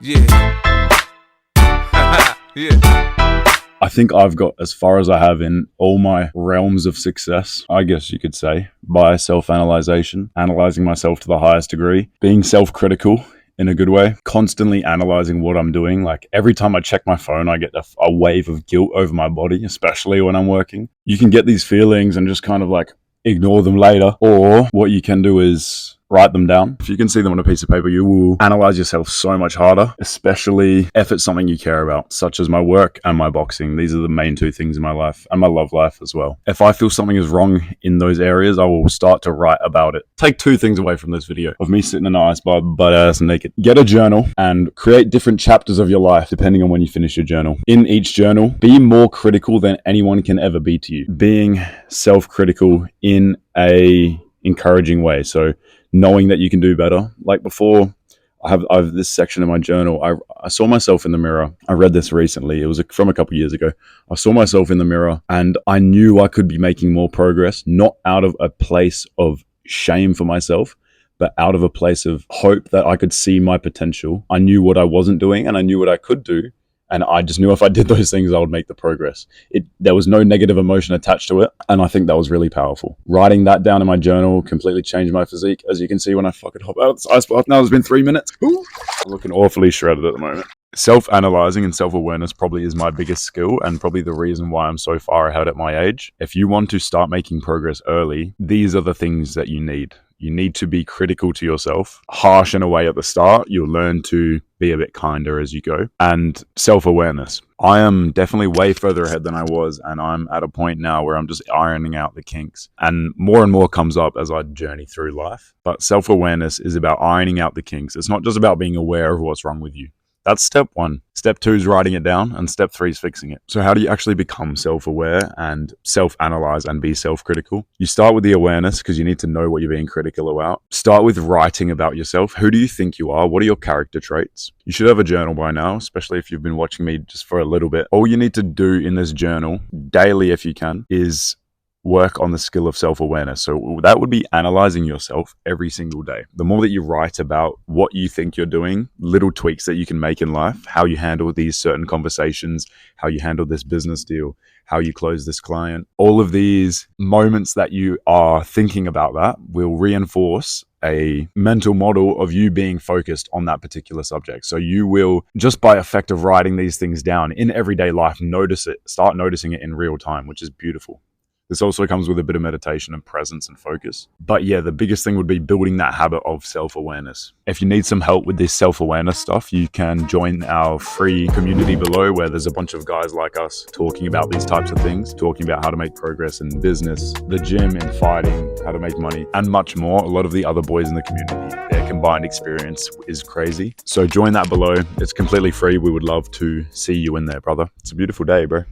Yeah. Yeah. I think I've got as far as I have in all my realms of success, I guess you could say, by self-analyzation, analyzing myself to the highest degree, being self-critical in a good way, constantly analyzing what I'm doing. Like every time I check my phone, I get a wave of guilt over my body, especially when I'm working. You can get these feelings and just kind of like ignore them later. Or what you can do is write them down. If you can see them on a piece of paper, you will analyze yourself so much harder, especially if it's something you care about, such as my work and my boxing. These are the main two things in my life and my love life as well. If I feel something is wrong in those areas, I will start to write about it. Take two things away from this video of me sitting in an ice bar, butt ass naked. Get a journal and create different chapters of your life depending on when you finish your journal. In each journal, be more critical than anyone can ever be to you. Being self-critical in a encouraging way. So knowing that you can do better. Like before, I have this section in my journal. I saw myself in the mirror. I read this recently. It was from a couple years ago. I saw myself in the mirror and I knew I could be making more progress, not out of a place of shame for myself, but out of a place of hope that I could see my potential. I knew what I wasn't doing and I knew what I could do. And I just knew if I did those things, I would make the progress. There was no negative emotion attached to it. And I think that was really powerful. Writing that down in my journal completely changed my physique. As you can see when I fucking hop out of this ice bath. Now it's been 3 minutes. Ooh. I'm looking awfully shredded at the moment. Self-analyzing and self-awareness probably is my biggest skill and probably the reason why I'm so far ahead at my age. If you want to start making progress early, these are the things that you need. You need to be critical to yourself, harsh in a way at the start. You'll learn to be a bit kinder as you go. And self-awareness. I am definitely way further ahead than I was, and I'm at a point now where I'm just ironing out the kinks. And more comes up as I journey through life. But self-awareness is about ironing out the kinks. It's not just about being aware of what's wrong with you. That's step 1. Step 2 is writing it down, and step 3 is fixing it. So how do you actually become self-aware and self-analyze and be self-critical? You start with the awareness because you need to know what you're being critical about. Start with writing about yourself. Who do you think you are? What are your character traits? You should have a journal by now, especially if you've been watching me just for a little bit. All you need to do in this journal, daily if you can, is work on the skill of self-awareness. So that would be analyzing yourself every single day. The more that you write about what you think you're doing, little tweaks that you can make in life, how you handle these certain conversations, how you handle this business deal, how you close this client, all of these moments that you are thinking about that will reinforce a mental model of you being focused on that particular subject. So you will, just by effect of writing these things down in everyday life, notice it, start noticing it in real time, which is beautiful. This also comes with a bit of meditation and presence and focus. But yeah, the biggest thing would be building that habit of self-awareness. If you need some help with this self-awareness stuff, you can join our free community below where there's a bunch of guys like us talking about these types of things, talking about how to make progress in business, the gym, in fighting, how to make money, and much more. A lot of the other boys in the community, their combined experience is crazy. So join that below. It's completely free. We would love to see you in there, brother. It's a beautiful day, bro.